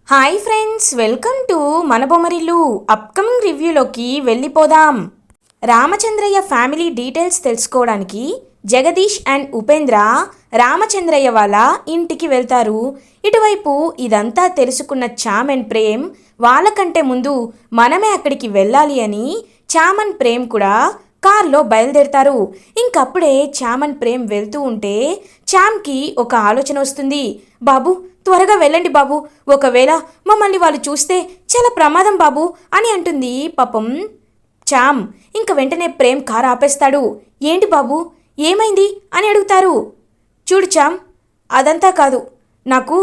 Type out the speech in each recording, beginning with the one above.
Hi friends, welcome to మన Bommarillu. Upcoming రివ్యూలోకి వెళ్ళిపోదాం. Ramachandraiah family details తెలుసుకోవడానికి జగదీష్ అండ్ ఉపేంద్ర రామచంద్రయ్య వాళ్ళ ఇంటికి వెళ్తారు. ఇటువైపు ఇదంతా తెలుసుకున్న చామ్ అండ్ ప్రేమ్ వాళ్ళకంటే ముందు మనమే అక్కడికి వెళ్ళాలి అని చామ్ అండ్ ప్రేమ్ కూడా కార్లో బయలుదేరతారు. ఇంకప్పుడే చామ్ అండ్ ప్రేమ్ వెళ్తూ ఉంటే చామ్కి ఒక ఆలోచన వస్తుంది. బాబు, త్వరగా వెళ్ళండి బాబు, ఒకవేళ మమ్మల్ని వాళ్ళు చూస్తే చాలా ప్రమాదం బాబు అని అంటుంది. పాపం చామ్ ఇంక వెంటనే ప్రేమ్ కారు ఆపేస్తాడు. ఏంటి బాబు, ఏమైంది అని అడుగుతారు. చూడు చామ్, అదంతా కాదు, నాకు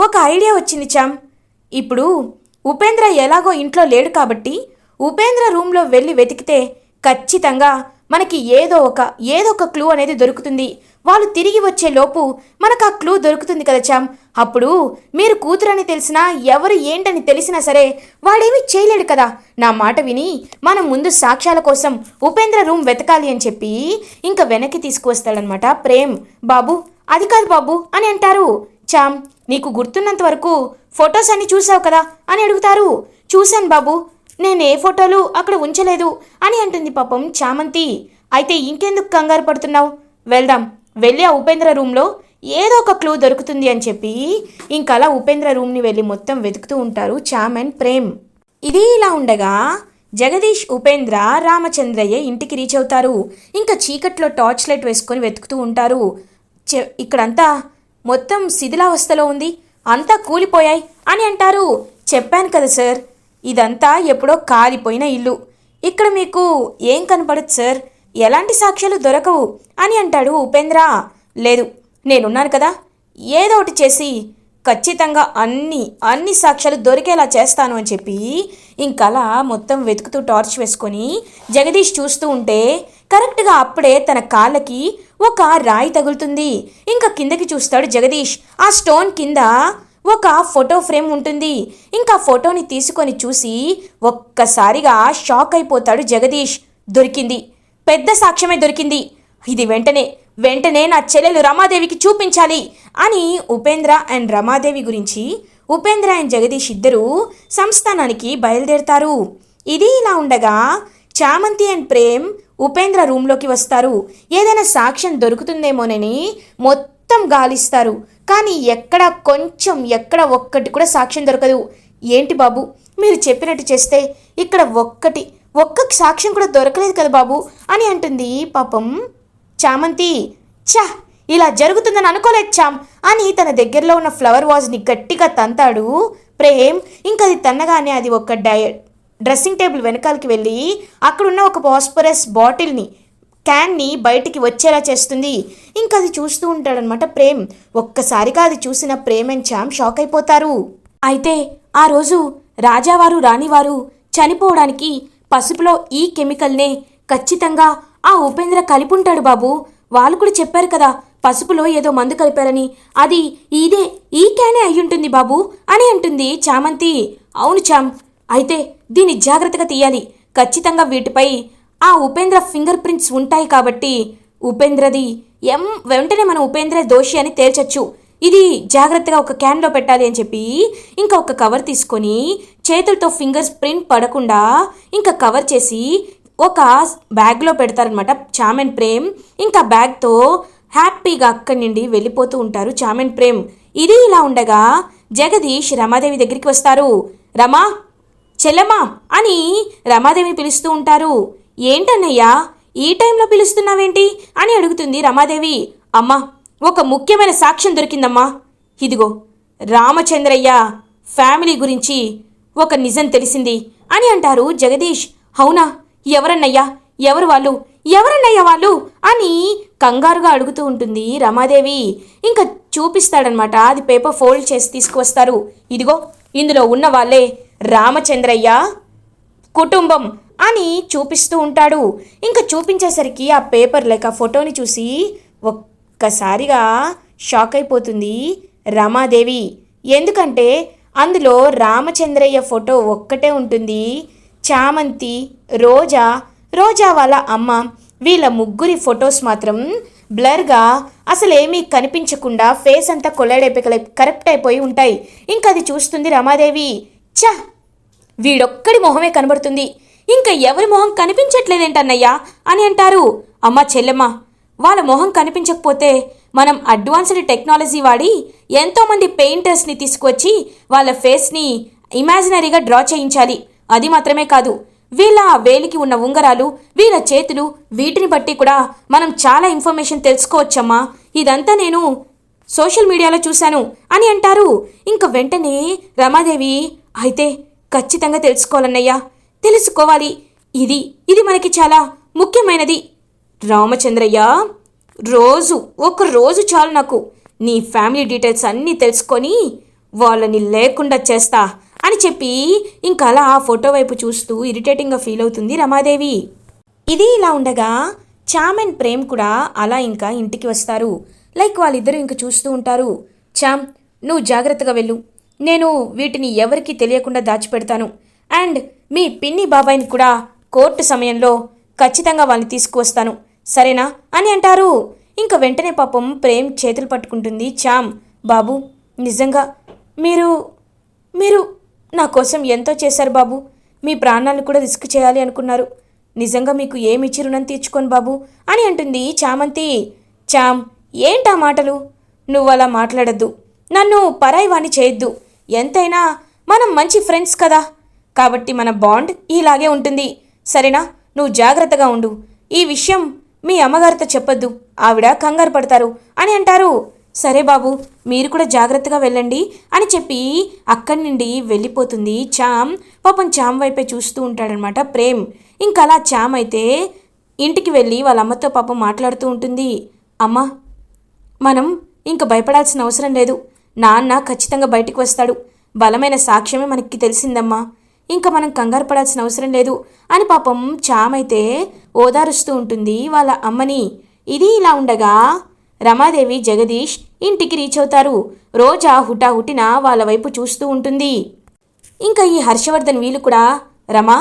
ఒక ఐడియా వచ్చింది చామ్. ఇప్పుడు ఉపేంద్ర ఎలాగో ఇంట్లో లేడు కాబట్టి ఉపేంద్ర రూమ్లో వెళ్ళి వెతికితే ఖచ్చితంగా మనకి ఏదో ఒక క్లూ అనేది దొరుకుతుంది. వాళ్ళు తిరిగి వచ్చే లోపు మనకు ఆ క్లూ దొరుకుతుంది కదా చామ్. అప్పుడు మీరు కూతురని తెలిసినా, ఎవరు ఏంటని తెలిసినా సరే వాడేమీ చేయలేడు కదా. నా మాట విని మనం ముందు సాక్ష్యాల కోసం ఉపేంద్ర రూమ్ వెతకాలి అని చెప్పి ఇంకా వెనక్కి తీసుకువస్తాడనమాట ప్రేమ్. బాబు, అది కాదు బాబు అని అంటారు. చామ్, నీకు గుర్తున్నంత వరకు ఫొటోస్ అన్ని చూసావు కదా అని అడుగుతారు. చూశాను బాబు, నేనే ఫోటోలు అక్కడ ఉంచలేదు అని అంటుంది పాపం చామంతి. అయితే ఇంకెందుకు కంగారు పడుతున్నావు, వెళ్దాం, వెళ్ళి ఆ ఉపేంద్ర రూమ్లో ఏదో ఒక క్లూ దొరుకుతుంది అని చెప్పి ఇంకలా ఉపేంద్ర రూమ్ని వెళ్ళి మొత్తం వెతుకుతూ ఉంటారు చామ్ అండ్ ప్రేమ్. ఇది ఇలా ఉండగా జగదీష్, ఉపేంద్ర, రామచంద్రయ్య ఇంటికి రీచ్ అవుతారు. ఇంకా చీకట్లో టార్చ్ లైట్ వేసుకొని వెతుకుతూ ఉంటారు. ఇక్కడంతా మొత్తం శిథిలావస్థలో ఉంది, అంతా కూలిపోయాయి అని అంటారు. చెప్పాను కదా సార్, ఇదంతా ఎప్పుడో కాలిపోయిన ఇల్లు, ఇక్కడ మీకు ఏం కనపడదు సార్, ఎలాంటి సాక్ష్యాలు దొరకవు అని అంటాడు ఉపేంద్ర. లేదు, నేనున్నాను కదా, ఏదో ఒకటి చేసి ఖచ్చితంగా అన్ని సాక్ష్యాలు దొరికేలా చేస్తాను అని చెప్పి ఇంకలా మొత్తం వెతుకుతూ టార్చ్ వేసుకొని జగదీష్ చూస్తూ ఉంటే కరెక్ట్గా అప్పుడే తన కాళ్ళకి ఒక రాయి తగులుతుంది. ఇంకా కిందకి చూస్తాడు జగదీష్. ఆ స్టోన్ కింద ఒక ఫోటో ఫ్రేమ్ ఉంటుంది. ఇంకా ఫోటోని తీసుకొని చూసి ఒక్కసారిగా షాక్ అయిపోతాడు జగదీష్. దొరికింది, పెద్ద సాక్ష్యమే దొరికింది, ఇది వెంటనే నా చెల్లెలు రమాదేవికి చూపించాలి అని ఉపేంద్ర అండ్ రమాదేవి గురించి ఉపేంద్ర అండ్ జగదీష్ ఇద్దరూ సంస్థానానికి బయలుదేరతారు. ఇది ఇలా ఉండగా చామంతి అండ్ ప్రేమ్ ఉపేంద్ర రూమ్లోకి వస్తారు. ఏదైనా సాక్ష్యం దొరుకుతుందేమోనని మొత్తం గాలిస్తారు, కానీ ఎక్కడ ఒక్కటి కూడా సాక్ష్యం దొరకదు. ఏంటి బాబు, మీరు చెప్పినట్టు చేస్తే ఇక్కడ ఒక్క సాక్ష్యం కూడా దొరకలేదు కదా బాబు అని అంటుంది పాపం చామంతి. ఇలా జరుగుతుందని అనుకోలేదు చామ్ అని తన దగ్గరలో ఉన్న ఫ్లవర్ వాజ్ని గట్టిగా తంతాడు ప్రేమ్. ఇంకా అది తన్నగానే అది ఒక డ్రెస్సింగ్ టేబుల్ వెనకాలకి వెళ్ళి అక్కడున్న ఒక ఫాస్ఫరస్ క్యాన్ని బయటికి వచ్చేలా చేస్తుంది. ఇంకా అది చూస్తూ ఉంటాడనమాట ప్రేమ్. ఒక్కసారిగా అది చూసిన ప్రేమ్ అండ్ చామ్ షాక్ అయిపోతారు. అయితే ఆ రోజు రాజావారు, రాణివారు చనిపోవడానికి పసుపులో ఈ కెమికల్నే ఖచ్చితంగా ఆ ఉపేంద్ర కలిపుంటాడు బాబు. వాళ్ళు కూడా చెప్పారు కదా, పసుపులో ఏదో మందు కలిపారని, అది ఈ క్యానే అయ్యుంటుంది బాబు అని అంటుంది చామంతి. అవును చామ్, అయితే దీన్ని జాగ్రత్తగా తీయాలి, ఖచ్చితంగా వీటిపై ఆ ఉపేంద్ర ఫింగర్ ప్రింట్స్ ఉంటాయి కాబట్టి వెంటనే మనం ఉపేంద్ర దోషి అని తేల్చొచ్చు. ఇది జాగ్రత్తగా ఒక క్యాన్లో పెట్టాలి అని చెప్పి ఇంకా ఒక కవర్ తీసుకొని చేతులతో ఫింగర్స్ ప్రింట్ పడకుండా ఇంకా కవర్ చేసి ఒక బ్యాగ్లో పెడతారనమాట చామ్ అండ్ ప్రేమ్. ఇంకా బ్యాగ్తో హ్యాపీగా అక్కడి నుండి వెళ్ళిపోతూ ఉంటారు చామ్ అండ్ ప్రేమ్. ఇది ఇలా ఉండగా జగదీష్ రమాదేవి దగ్గరికి వస్తారు. రమా, చెల్లమ్మా అని రమాదేవిని పిలుస్తూ ఉంటారు. ఏంటన్నయ్యా ఈ టైంలో పిలుస్తున్నావేంటి అని అడుగుతుంది రమాదేవి. అమ్మా, ఒక ముఖ్యమైన సాక్ష్యం దొరికిందమ్మా. ఇదిగో రామచంద్రయ్య ఫ్యామిలీ గురించి ఒక నిజం తెలిసింది అని అంటారు జగదీష్. అవునా, ఎవరన్నయ్యా వాళ్ళు అని కంగారుగా అడుగుతూ ఉంటుంది రమాదేవి. ఇంకా చూపిస్తాడనమాట, అది పేపర్ ఫోల్డ్ చేసి తీసుకువస్తారు. ఇదిగో ఇందులో ఉన్న వాళ్ళే రామచంద్రయ్య కుటుంబం అని చూపిస్తూ ఉంటాడు. ఇంకా చూపించేసరికి ఆ పేపర్ లేక ఫోటోని చూసి ఒక్కసారిగా షాక్ అయిపోతుంది రమాదేవి. ఎందుకంటే అందులో రామచంద్రయ్య ఫోటో ఒక్కటే ఉంటుంది. చామంతి, రోజా వాళ్ళ అమ్మ, వీళ్ళ ముగ్గురి ఫొటోస్ మాత్రం బ్లర్గా అసలు ఏమీ కనిపించకుండా ఫేస్ అంతా కొల్లాడైపోయి కరెక్ట్ అయిపోయి ఉంటాయి. ఇంకా అది చూస్తుంది రమాదేవి. ఛ, వీడొక్కడి మొహమే కనబడుతుంది, ఇంకా ఎవరి మొహం కనిపించట్లేదేంటన్నయ్యా అని అంటారు. అమ్మ చెల్లెమ్మ, వాళ్ళ మొహం కనిపించకపోతే మనం అడ్వాన్స్డ్ టెక్నాలజీ వాడి ఎంతోమంది పెయింటర్స్ని తీసుకొచ్చి వాళ్ళ ఫేస్ని ఇమాజినరీగా డ్రా చేయించాలి. అది మాత్రమే కాదు, వీళ్ళ వేలికి ఉన్న ఉంగరాలు, వీళ్ళ చేతులు, వీటిని బట్టి కూడా మనం చాలా ఇన్ఫర్మేషన్ తెలుసుకోవచ్చమ్మా. ఇదంతా నేను సోషల్ మీడియాలో చూశాను అని అంటారు. ఇంక వెంటనే రమాదేవి, అయితే ఖచ్చితంగా తెలుసుకోవాలన్నయ్యా, తెలుసుకోవాలి, ఇది మనకి చాలా ముఖ్యమైనది. రామచంద్రయ్య, ఒక రోజు చాలు నాకు నీ ఫ్యామిలీ డీటెయిల్స్ అన్నీ తెలుసుకొని వాళ్ళని లేకుండా చేస్తా అని చెప్పి ఇంకా అలా ఆ ఫోటో వైపు చూస్తూ ఇరిటేటింగ్గా ఫీల్ అవుతుంది రమాదేవి. ఇది ఇలా ఉండగా చామ్ అండ్ ప్రేమ్ కూడా అలా ఇంకా ఇంటికి వస్తారు. వాళ్ళిద్దరూ ఇంక చూస్తూ ఉంటారు. చామ్, నువ్వు జాగ్రత్తగా వెళ్ళు, నేను వీటిని ఎవరికీ తెలియకుండా దాచిపెడతాను. అండ్ మీ పిన్ని బాబాయిని కూడా కోర్టు సమయంలో ఖచ్చితంగా వాళ్ళని తీసుకువస్తాను, సరేనా అని అంటారు. ఇంక వెంటనే పాపం ప్రేమ్ చేతులు పట్టుకుంటుంది చామ్. బాబు, నిజంగా మీరు నా కోసం ఎంతో చేశారు బాబు, మీ ప్రాణాలను కూడా రిస్క్ చేయాలి అనుకున్నారు. నిజంగా మీకు ఏమిచ్చి రుణం తీర్చుకోను బాబు అని అంటుంది చామంతి. చామ్, ఏంటా మాటలు? నువ్వు అలా మాట్లాడద్దు, నన్ను పరాయివాణ్ణి చేయొద్దు. ఎంతైనా మనం మంచి ఫ్రెండ్స్ కదా, కాబట్టి మన బాండ్ ఇలాగే ఉంటుంది, సరేనా? నువ్వు జాగ్రత్తగా ఉండు, ఈ విషయం మీ అమ్మగారితో చెప్పొద్దు, ఆవిడ కంగారు పడతారు అని అంటారు. సరే బాబు, మీరు కూడా జాగ్రత్తగా వెళ్ళండి అని చెప్పి అక్కడి నుండి వెళ్ళిపోతుంది చామ్. పాపం చామ్ వైపే చూస్తూ ఉంటాడనమాట ప్రేమ్. ఇంకా అలా చామ్ అయితే ఇంటికి వెళ్ళి వాళ్ళ అమ్మతో పాపం మాట్లాడుతూ ఉంటుంది. అమ్మ, మనం ఇంక భయపడాల్సిన అవసరం లేదు, నాన్న ఖచ్చితంగా బయటికి వస్తాడు, బలమైన సాక్ష్యమే మనకి తెలిసిందమ్మా, ఇంకా మనం కంగారు పడాల్సిన అవసరం లేదు అని పాపం చామ్ అయితే ఓదారుస్తూ ఉంటుంది వాళ్ళ అమ్మని. ఇది ఇలా ఉండగా రమాదేవి, జగదీష్ ఇంటికి రీచ్ అవుతారు. రోజా హుటాహుటిన వాళ్ళ వైపు చూస్తూ ఉంటుంది. ఇంకా ఈ హర్షవర్ధన్ వీళ్ళు కూడా, రమా,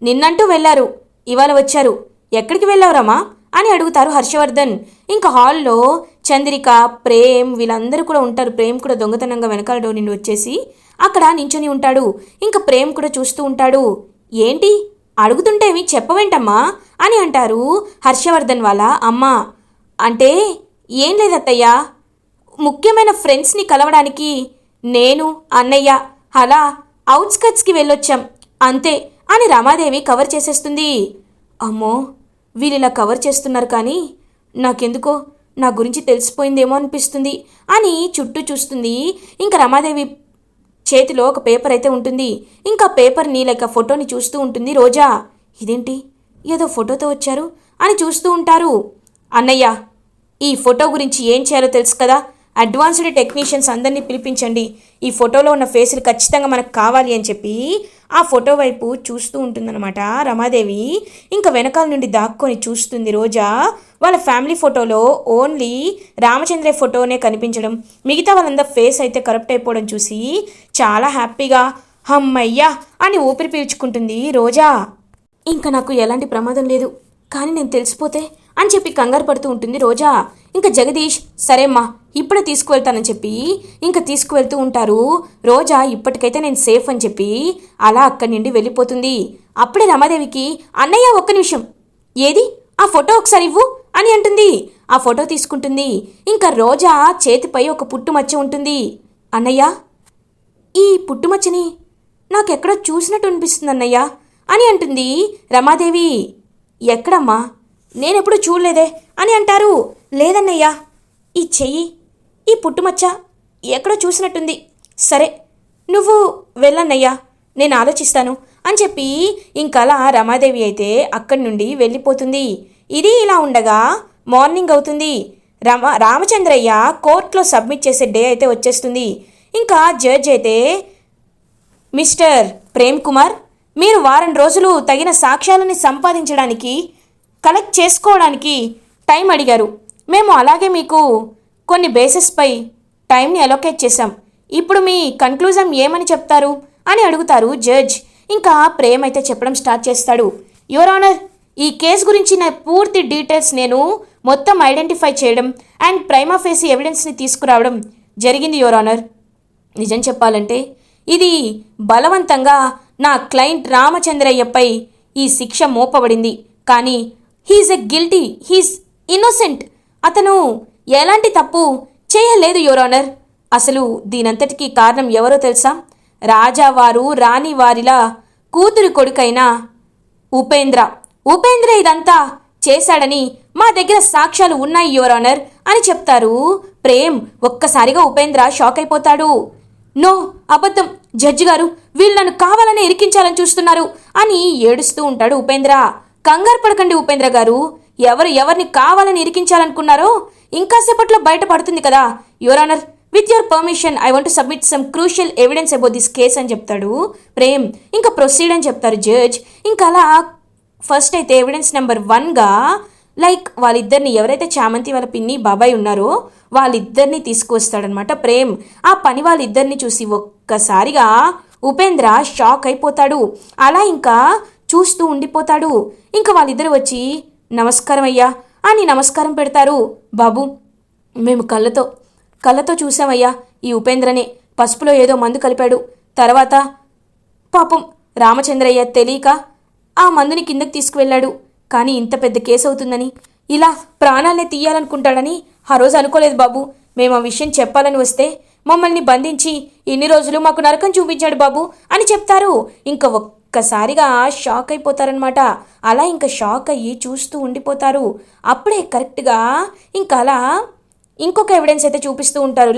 నిన్నంటూ వెళ్ళారు, ఇవాళ వచ్చారు, ఎక్కడికి వెళ్ళావు రమా అని అడుగుతారు హర్షవర్ధన్. ఇంకా హాల్లో చంద్రిక, ప్రేమ్ వీళ్ళందరూ కూడా ఉంటారు. ప్రేమ్ కూడా దొంగతనంగా వెనకాల డోర్ నుండి వచ్చేసి అక్కడ నించొని ఉంటాడు. ఇంకా ప్రేమ్ కూడా చూస్తూ ఉంటాడు. ఏంటి అడుగుతుంటేవి చెప్పవేంటమ్మా అని అంటారు హర్షవర్ధన్ వాళ్ళ అమ్మ. అంటే ఏం లేదత్తయ్యా, ముఖ్యమైన ఫ్రెండ్స్ని కలవడానికి నేను, అన్నయ్య అలా అవుట్స్కట్స్కి వెళ్ళొచ్చాం అంతే అని రమాదేవి కవర్ చేసేస్తుంది. అమ్మో, వీళ్ళిలా కవర్ చేస్తున్నారు, కానీ నాకెందుకో నా గురించి తెలిసిపోయిందేమో అనిపిస్తుంది అని చుట్టూ చూస్తుంది. ఇంకా రమాదేవి చేతిలో ఒక పేపర్ అయితే ఉంటుంది. ఇంకా పేపర్ని ఫోటోని చూస్తూ ఉంటుంది రోజా. ఇదేంటి, ఏదో ఫోటోతో వచ్చారు అని చూస్తూ ఉంటారు. అన్నయ్య, ఈ ఫోటో గురించి ఏం చేయాలో తెలుసు కదా, అడ్వాన్స్డ్ టెక్నీషియన్స్ అందరినీ పిలిపించండి, ఈ ఫోటోలో ఉన్న ఫేసులు ఖచ్చితంగా మనకు కావాలి అని చెప్పి ఆ ఫోటో వైపు చూస్తూ ఉంటుందన్నమాట రమాదేవి. ఇంకా వెనకాల నుండి దాక్కొని చూస్తుంది రోజా. వాళ్ళ ఫ్యామిలీ ఫోటోలో ఓన్లీ రామచంద్ర ఫోటోనే కనిపించడం, మిగతా వాళ్ళందరూ ఫేస్ అయితే కరప్ట్ అయిపోవడం చూసి చాలా హ్యాపీగా హమ్మయ్యా అని ఊపిరి పీల్చుకుంటుంది రోజా. ఇంకా నాకు ఎలాంటి ప్రమాదం లేదు, కానీ నేను తెలిసిపోతే అని చెప్పి కంగారు పడుతూ ఉంటుంది రోజా. ఇంకా జగదీష్, సరేమ్మా ఇప్పుడే తీసుకువెళ్తానని చెప్పి ఇంకా తీసుకువెళ్తూ ఉంటారు. రోజా ఇప్పటికైతే నేను సేఫ్ అని చెప్పి అలా అక్కడి నుండి వెళ్ళిపోతుంది. అప్పుడే రమాదేవికి, అన్నయ్య ఒక్క నిమిషం, ఏది ఆ ఫోటో ఒకసారి ఇవ్వు అని అంటుంది. ఆ ఫోటో తీసుకుంటుంది. ఇంకా రోజా చేతిపై ఒక పుట్టుమచ్చ ఉంటుంది. అన్నయ్య, ఈ పుట్టుమచ్చని నాకెక్కడో చూసినట్టు అనిపిస్తుంది అన్నయ్య అని అంటుంది రమాదేవి. ఎక్కడమ్మా, నేనెప్పుడు చూడలేదే అని అంటారు. లేదన్నయ్యా, ఈ చెయ్యి, ఈ పుట్టుమచ్చ ఎక్కడో చూసినట్టుంది. సరే నువ్వు వెళ్ళన్నయ్యా, నేను ఆలోచిస్తాను అని చెప్పి ఇంకలా రమాదేవి అయితే అక్కడి నుండి వెళ్ళిపోతుంది. ఇది ఇలా ఉండగా మార్నింగ్ అవుతుంది. రామచంద్రయ్య కోర్టులో సబ్మిట్ చేసే డే అయితే వచ్చేస్తుంది. ఇంకా జడ్జ్ అయితే, మిస్టర్ ప్రేమ్ కుమార్, మీరు వారం రోజులు తగిన సాక్ష్యాలని సంపాదించడానికి, కలెక్ట్ చేసుకోవడానికి టైం అడిగారు. మేము అలాగే మీకు కొన్ని బేసిస్పై టైంని అలొకేట్ చేశాం. ఇప్పుడు మీ కన్క్లూజన్ ఏమని చెప్తారు అని అడుగుతారు జడ్జ్. ఇంకా ప్రేమ్ అయితే చెప్పడం స్టార్ట్ చేస్తాడు. యువర్ ఆనర్, ఈ కేసు గురించి నా పూర్తి డీటెయిల్స్ నేను మొత్తం ఐడెంటిఫై చేయడం అండ్ ప్రైమా ఫేసి ఎవిడెన్స్ని తీసుకురావడం జరిగింది యువర్ ఆనర్. నిజం చెప్పాలంటే ఇది బలవంతంగా నా క్లయింట్ రామచంద్రయ్యపై ఈ శిక్ష మోపబడింది. కానీ హీఈస్ ఎ గిల్టీ, హీఈస్ ఇన్నోసెంట్. అతను ఎలాంటి తప్పు చేయలేదు యువర్ ఆనర్. అసలు దీనంతటికీ కారణం ఎవరో తెలుసా? రాజావారు రాణివారిలా కూతురి కొడుకైన ఉపేంద్ర. ఉపేంద్ర ఇదంతా చేశాడని మా దగ్గర సాక్ష్యాలు ఉన్నాయి యువర్ ఆనర్ అని చెప్తారు ప్రేమ్. ఒక్కసారిగా ఉపేంద్ర షాక్ అయిపోతాడు. నో, అబద్ధం, జడ్జి గారు, వీళ్ళు నన్ను కావాలని ఇరికించాలని చూస్తున్నారు అని ఏడుస్తూ ఉంటాడు ఉపేంద్ర. కంగారు పడకండి ఉపేంద్ర గారు, ఎవరిని కావాలని ఇరికించాలనుకున్నారో ఇంకాసేపట్లో బయటపడుతుంది కదా your honour. With your permission I want to submit some crucial evidence about this case అని చెప్తాడు ప్రేమ్. ఇంకా ప్రొసీడ్ అని చెప్తారు జడ్జ్. ఇంకా అలా ఫస్ట్ అయితే ఎవిడెన్స్ నెంబర్ 1గా వాళ్ళిద్దరిని, ఎవరైతే చామంతి వాళ్ళ పిన్ని బాబాయ్ ఉన్నారో వాళ్ళిద్దరిని తీసుకువస్తాడనమాట ప్రేమ్. ఆ పని వాళ్ళిద్దరిని చూసి ఒక్కసారిగా ఉపేంద్ర షాక్ అయిపోతాడు. అలా ఇంకా చూస్తూ ఉండిపోతాడు. ఇంకా వాళ్ళిద్దరు వచ్చి నమస్కారం అయ్యా అని నమస్కారం పెడతారు. బాబు, మేము కళ్ళతో చూసామయ్యా, ఈ ఉపేంద్రనే పసుపులో ఏదో మందు కలిపాడు. తర్వాత పాపం రామచంద్రయ్య తెలియక ఆ మందుని కిందకి తీసుకువెళ్ళాడు. కానీ ఇంత పెద్ద కేసు అవుతుందని, ఇలా ప్రాణాలనే తీయాలనుకుంటాడని ఆ రోజు అనుకోలేదు బాబు. మేము ఆ విషయం చెప్పాలని వస్తే మమ్మల్ని బంధించి ఇన్ని రోజులు మాకు నరకం చూపించాడు బాబు అని చెప్తారు. ఇంకా ఒక్కసారిగా షాక్ అయిపోతారనమాట. అలా ఇంకా షాక్ అయ్యి చూస్తూ ఉండిపోతారు. అప్పుడే కరెక్ట్గా ఇంకా అలా ఇంకొక ఎవిడెన్స్ అయితే చూపిస్తూ ఉంటారు.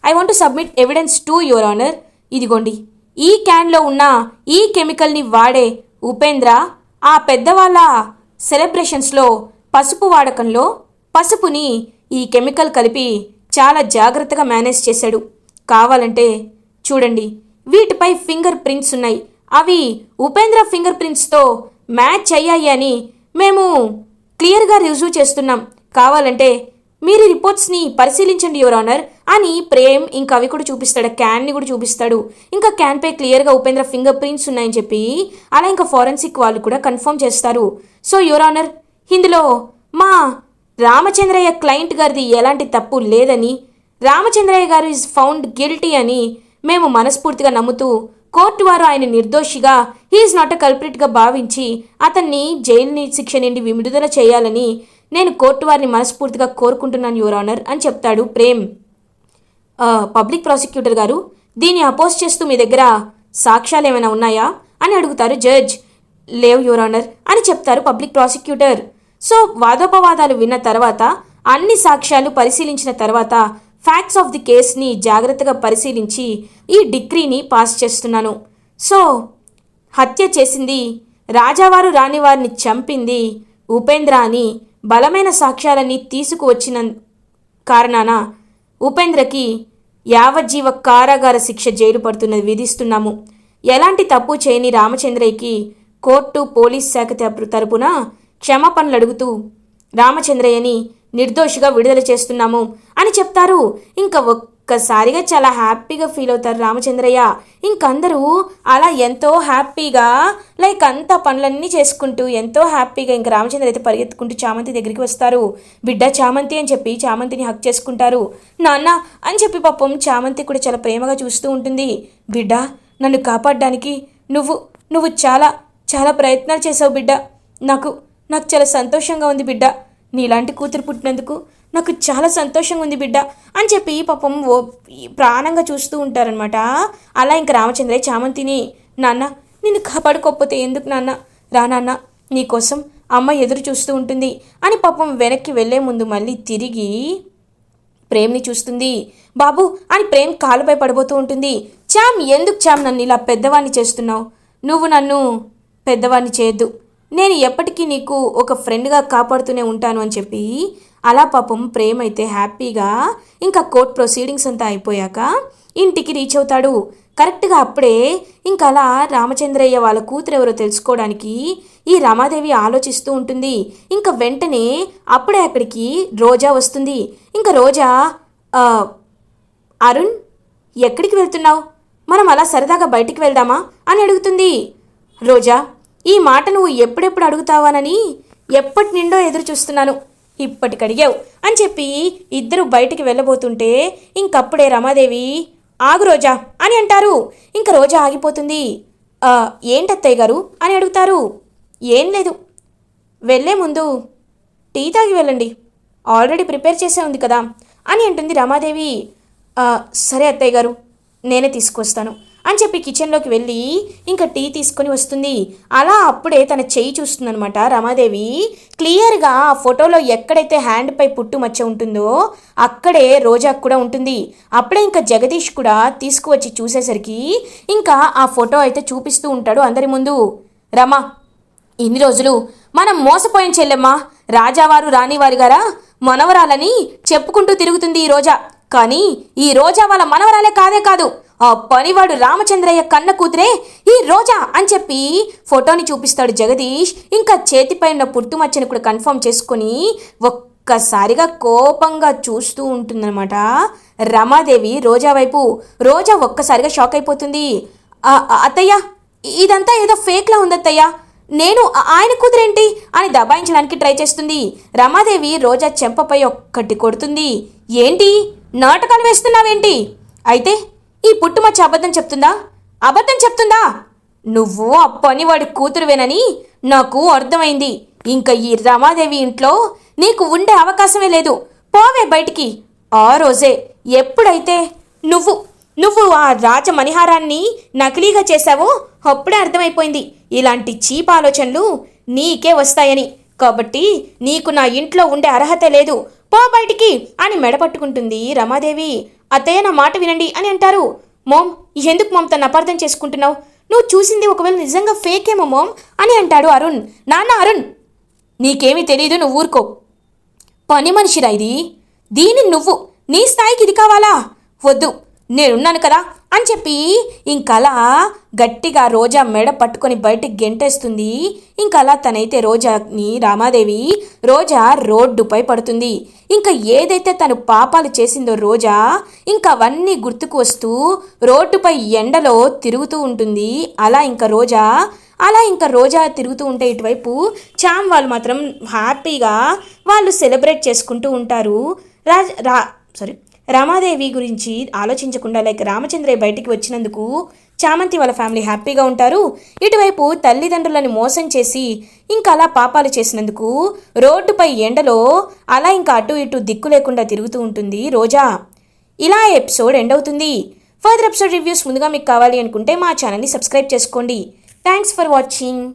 I want to submit evidence to your honour. ఇదిగోండి, ఈ క్యాన్లో ఉన్న ఈ కెమికల్ని వాడే ఉపేంద్ర ఆ పెద్దవాళ్ళ సెలబ్రేషన్స్లో పసుపు వాడకంలో పసుపుని ఈ కెమికల్ కలిపి చాలా జాగ్రత్తగా మేనేజ్ చేశాడు. కావాలంటే చూడండి, వీటిపై ఫింగర్ ప్రింట్స్ ఉన్నాయి. అవి ఉపేంద్ర ఫింగర్ ప్రింట్స్తో మ్యాచ్ అయ్యాయి అని మేము క్లియర్గా రుజువు చేస్తున్నాం. కావాలంటే మీరు రిపోర్ట్స్ని పరిశీలించండి యువర్ ఆనర్ అని ప్రేమ్ ఇంకా అవి కూడా చూపిస్తాడు. క్యాన్ని కూడా చూపిస్తాడు. ఇంకా క్యాన్పై క్లియర్గా ఉపేంద్ర ఫింగర్ ప్రింట్స్ ఉన్నాయని చెప్పి అలా ఇంకా ఫారెన్సిక్ వాళ్ళు కూడా కన్ఫర్మ్ చేస్తారు. సో యువర్ ఆనర్, ఇందులో మా రామచంద్రయ్య క్లయింట్ గారిది ఎలాంటి తప్పు లేదని, రామచంద్రయ్య గారు ఈజ్ ఫౌండ్ గిల్టీ అని మేము మనస్ఫూర్తిగా నమ్ముతూ కోర్టు వారు ఆయన నిర్దోషిగా, హీఈస్ నాట్ ఎ కల్ప్రిట్గా భావించి అతన్ని జైలు శిక్ష నుండి విడుదల చేయాలని నేను కోర్టు వారిని మనస్ఫూర్తిగా కోరుకుంటున్నాను యువర్ ఆనర్ అని చెప్తాడు ప్రేమ్. పబ్లిక్ ప్రాసిక్యూటర్ గారు, దీన్ని అపోజ్ చేస్తూ మీ దగ్గర సాక్ష్యాలు ఏమైనా ఉన్నాయా అని అడుగుతారు జడ్జ్. లేవు యువర్ ఆనర్ అని చెప్తారు పబ్లిక్ ప్రాసిక్యూటర్. సో వాదోపవాదాలు విన్న తర్వాత, అన్ని సాక్ష్యాలు పరిశీలించిన తర్వాత ఫ్యాక్ట్స్ ఆఫ్ ది కేస్ని జాగ్రత్తగా పరిశీలించి ఈ డిగ్రీని పాస్ చేస్తున్నాను. సో హత్య చేసింది రాజావారు రాణివారిని చంపింది ఉపేంద్ర అని బలమైన సాక్ష్యాలన్నీ తీసుకువచ్చిన కారణాన ఉపేంద్రకి యావజ్జీవ కారాగార శిక్ష జైలు పడుతున్నది విధిస్తున్నాము. ఎలాంటి తప్పు చేయని రామచంద్రయ్యకి కోర్టు పోలీస్ శాఖ తరపున క్షమాపణలు అడుగుతూ రామచంద్రయ్యని నిర్దోషిగా విడుదల చేస్తున్నాము అని చెప్తారు. ఇంకా ఒక్కసారిగా చాలా హ్యాపీగా ఫీల్ అవుతారు రామచంద్రయ్య. ఇంకందరూ అలా ఎంతో హ్యాపీగా అంతా పనులన్నీ చేసుకుంటూ ఎంతో హ్యాపీగా ఇంకా రామచంద్ర అయితే పరిగెత్తుకుంటూ చామంతి దగ్గరికి వస్తారు. బిడ్డ చామంతి అని చెప్పి చామంతిని హక్ చేసుకుంటారు. నాన్న అని చెప్పి పాపం చామంతి కూడా చాలా ప్రేమగా చూస్తూ ఉంటుంది. బిడ్డ, నన్ను కాపాడడానికి నువ్వు చాలా చాలా ప్రయత్నాలు చేసావు బిడ్డ. నాకు చాలా సంతోషంగా ఉంది బిడ్డ. నీలాంటి కూతురు పుట్టినందుకు నాకు చాలా సంతోషంగా ఉంది బిడ్డ అని చెప్పి పాపం ప్రాణంగా చూస్తూ ఉంటారనమాట. అలా ఇంకా రామచంద్రయ్య చామంతిని, నాన్న నిన్ను కాపాడుకోకపోతే ఎందుకు నాన్న, రా నాన్న, నీకోసం అమ్మ ఎదురు చూస్తూ ఉంటుంది అని పాపం వెనక్కి వెళ్లే ముందు మళ్ళీ తిరిగి ప్రేమ్ని చూస్తుంది. బాబు అని ప్రేమ్ కాలుపై పడిపోతూ ఉంటుంది. ఎందుకు నన్ను ఇలా పెద్దవాడిని చేస్తున్నావు? నువ్వు నన్ను పెద్దవాడిని చేయొద్దు, నేను ఎప్పటికీ నీకు ఒక ఫ్రెండ్గా కాపాడుతూనే ఉంటాను అని చెప్పి అలా పాపం ప్రేమ్ అయితే హ్యాపీగా ఇంకా కోర్ట్ ప్రొసీడింగ్స్ అంతా అయిపోయాక ఇంటికి రీచ్ అవుతాడు. కరెక్ట్గా అప్పుడే ఇంకా అలా రామచంద్రయ్య వాళ్ళ కూతురు ఎవరో తెలుసుకోవడానికి ఈ రమాదేవి ఆలోచిస్తూ ఉంటుంది. ఇంకా వెంటనే అప్పుడే అక్కడికి రోజా వస్తుంది. ఇంకా రోజా, అరుణ్ ఎక్కడికి వెళ్తున్నావు? మనం అలా సరదాగా బయటికి వెళ్దామా అని అడుగుతుంది. రోజా, ఈ మాట నువ్వు ఎప్పుడెప్పుడు అడుగుతావానని ఎప్పటి నిండో ఎదురు చూస్తున్నాను. ఇప్పటికడిగావు అని చెప్పి ఇద్దరు బయటికి వెళ్ళబోతుంటే ఇంకప్పుడే రమాదేవి ఆగు రోజా అని అంటారు. ఇంక రోజా ఆగిపోతుంది. ఏంటత్తయ్య గారు అని అడుగుతారు. ఏం లేదు, వెళ్ళే ముందు టీ తాగి వెళ్ళండి, ఆల్రెడీ ప్రిపేర్ చేసే ఉంది కదా అని అంటుంది రమాదేవి. సరే అత్తయ్య గారు, నేనే తీసుకొస్తాను అని చెప్పి కిచెన్లోకి వెళ్ళి ఇంకా టీ తీసుకొని వస్తుంది. అలా అప్పుడే తన చెయ్యి చూస్తుందనమాట రమాదేవి. క్లియర్గా ఆ ఫోటోలో ఎక్కడైతే హ్యాండ్పై పుట్టుమచ్చ ఉంటుందో అక్కడే రోజాకు కూడా ఉంటుంది. అప్పుడే ఇంకా జగదీష్ కూడా తీసుకువచ్చి చూసేసరికి ఇంకా ఆ ఫోటో అయితే చూపిస్తూ ఉంటాడు అందరి ముందు. రమా, ఇన్ని రోజులు మనం మోసపోయిన చెల్లెమ్మ, రాజావారు రాణివారి గారా మనవరాలని చెప్పుకుంటూ తిరుగుతుంది ఈ రోజా. కానీ ఈ రోజా వాళ్ళ మనవరాలే కాదే కాదు, ఆ పనివాడు రామచంద్రయ్య కన్న కూతురే ఈ రోజా అని చెప్పి ఫోటోని చూపిస్తాడు జగదీష్. ఇంకా చేతిపై ఉన్న పుట్టుమచ్చని కూడా కన్ఫర్మ్ చేసుకొని ఒక్కసారిగా కోపంగా చూస్తూ ఉంటుందన్నమాట రమాదేవి రోజా వైపు. రోజా ఒక్కసారిగా షాక్ అయిపోతుంది. అత్తయ్య, ఇదంతా ఏదో ఫేక్లా ఉందత్తయ్య, నేను ఆయన కూతురేంటి అని దబాయించడానికి ట్రై చేస్తుంది. రమాదేవి రోజా చెంపపై ఒక్కటి కొడుతుంది. ఏంటి నాటకాలు వేస్తున్నావేంటి? అయితే ఈ పుట్టుమచ్చ అబద్ధం చెప్తుందా? అబద్ధం చెప్తుందా? నువ్వు ఆ పనివాడి కూతురువేనని నాకు అర్థమైంది. ఇంకా ఈ రమాదేవి ఇంట్లో నీకు ఉండే అవకాశమే లేదు, పోవే బయటికి. ఆ రోజే ఎప్పుడైతే నువ్వు ఆ రాజమణిహారాన్ని నకిలీగా చేశావో అప్పుడే అర్థమైపోయింది ఇలాంటి చీప్ ఆలోచనలు నీకే వస్తాయని. కాబట్టి నీకు నా ఇంట్లో ఉండే అర్హత లేదు, పో బయటికి అని మెడపట్టుకుంటుంది రమాదేవి. అత్తయ్య, నా మాట వినండి అని అంటారు. మోమ్, ఎందుకు మోమ్ తను అపార్థం చేసుకుంటున్నావు? నువ్వు చూసింది ఒకవేళ నిజంగా ఫేకేమో మోమ్ అని అంటాడు అరుణ్. నాన్న అరుణ్, నీకేమీ తెలీదు, నువ్వు ఊరుకో. పని మనిషిరా ఇది, దీని నువ్వు నీ స్థాయికి ఇది కావాలా? వద్దు, నేనున్నాను కదా అని చెప్పి ఇంకలా గట్టిగా రోజా మెడ పట్టుకొని బయటికి గెంటేస్తుంది. ఇంకలా తనైతే రోజాని రోజా రోడ్డుపై పడుతుంది. ఇంకా ఏదైతే తను పాపాలు చేసిందో రోజా ఇంకా అవన్నీ గుర్తుకు వస్తూ రోడ్డుపై ఎండలో తిరుగుతూ ఉంటుంది. అలా ఇంకా రోజా తిరుగుతూ ఉంటే ఇటువైపు చామ్ వాళ్ళు మాత్రం హ్యాపీగా వాళ్ళు సెలబ్రేట్ చేసుకుంటూ ఉంటారు. రమాదేవి గురించి ఆలోచించకుండా రామచంద్రయ్య బయటికి వచ్చినందుకు చామంతి వాళ్ళ ఫ్యామిలీ హ్యాపీగా ఉంటారు. ఇటువైపు తల్లిదండ్రులను మోసం చేసి ఇంకా అలా పాపాలు చేసినందుకు రోడ్డుపై ఎండలో అలా ఇంకా అటు ఇటు దిక్కు లేకుండా తిరుగుతూ ఉంటుంది రోజా. ఇలా ఎపిసోడ్ ఎండ్ అవుతుంది. ఫర్దర్ ఎపిసోడ్ రివ్యూస్ ముందుగా మీకు కావాలి అనుకుంటే మా ఛానల్ని సబ్స్క్రైబ్ చేసుకోండి. Thanks for watching.